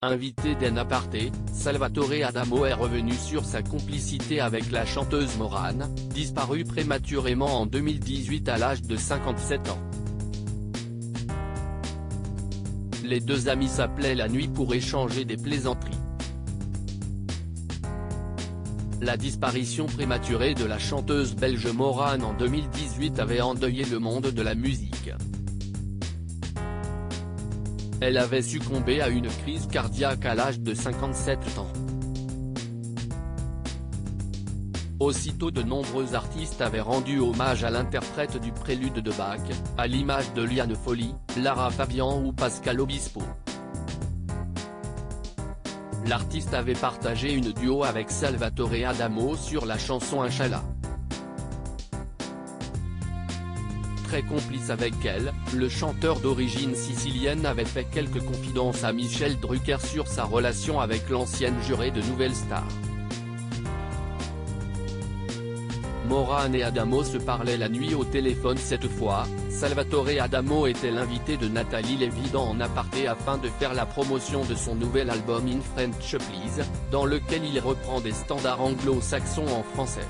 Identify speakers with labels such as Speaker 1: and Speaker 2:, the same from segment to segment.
Speaker 1: Invité d'En Aparté, Salvatore Adamo est revenu sur sa complicité avec la chanteuse Morane, disparue prématurément en 2018 à l'âge de 57 ans. Les deux amis s'appelaient la nuit pour échanger des plaisanteries. La disparition prématurée de la chanteuse belge Morane en 2018 avait endeuillé le monde de la musique. Elle avait succombé à une crise cardiaque à l'âge de 57 ans. Aussitôt de nombreux artistes avaient rendu hommage à l'interprète du prélude de Bach, à l'image de Liane Folly, Lara Fabian ou Pascal Obispo. L'artiste avait partagé une duo avec Salvatore Adamo sur la chanson Inch'Allah. Très complice avec elle, le chanteur d'origine sicilienne avait fait quelques confidences à Michel Drucker sur sa relation avec l'ancienne jurée de Nouvelle Star. Morane et Adamo se parlaient la nuit au téléphone cette fois. Salvatore Adamo était l'invité de Nathalie Lévy dans En Aparté afin de faire la promotion de son nouvel album In French Please, dans lequel il reprend des standards anglo-saxons en français.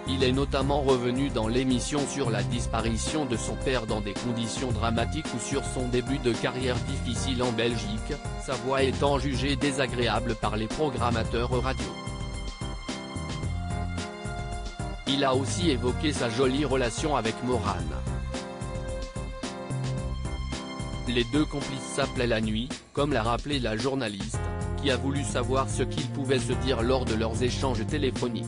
Speaker 1: Il est notamment revenu dans l'émission sur la disparition de son père dans des conditions dramatiques ou sur son début de carrière difficile en Belgique, sa voix étant jugée désagréable par les programmateurs radio. Il a aussi évoqué sa jolie relation avec Morane. Les deux complices s'appelaient la nuit, comme l'a rappelé la journaliste, qui a voulu savoir ce qu'ils pouvaient se dire lors de leurs échanges téléphoniques.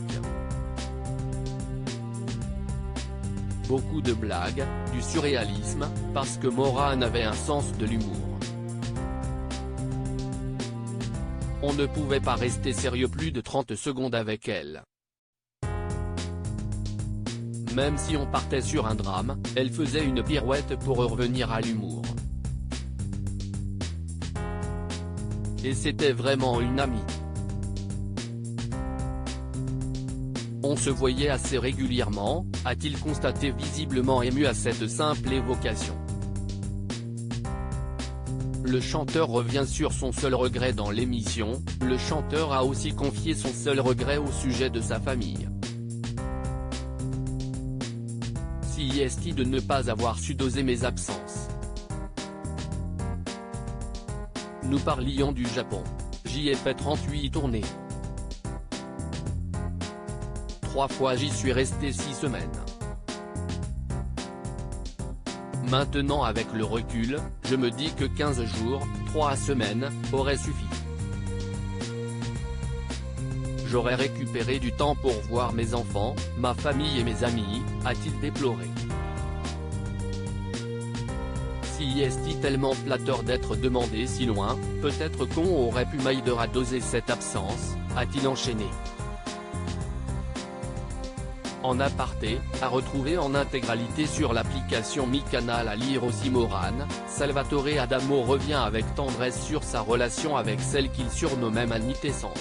Speaker 1: Beaucoup de blagues, du surréalisme, parce que Morane avait un sens de l'humour. On ne pouvait pas rester sérieux plus de 30 secondes avec elle. Même si on partait sur un drame, elle faisait une pirouette pour revenir à l'humour. Et c'était vraiment une amie. On se voyait assez régulièrement, a-t-il constaté visiblement ému à cette simple évocation. Le chanteur revient sur son seul regret dans l'émission. Le chanteur a aussi confié son seul regret au sujet de sa famille. Si est-il de ne pas avoir su doser mes absences. Nous parlions du Japon. J'y ai fait 38 tournées. 3 fois j'y suis resté 6 semaines. Maintenant avec le recul, je me dis que 15 jours, 3 semaines, auraient suffi. J'aurais récupéré du temps pour voir mes enfants, ma famille et mes amis, a-t-il déploré. Si est-il tellement flatteur d'être demandé si loin, peut-être qu'on aurait pu m'aider à doser cette absence, a-t-il enchaîné. En Aparté, à retrouver en intégralité sur l'application Mi-Canal. À lire aussi Morane, Salvatore Adamo revient avec tendresse sur sa relation avec celle qu'il surnommait Mamie Tessante.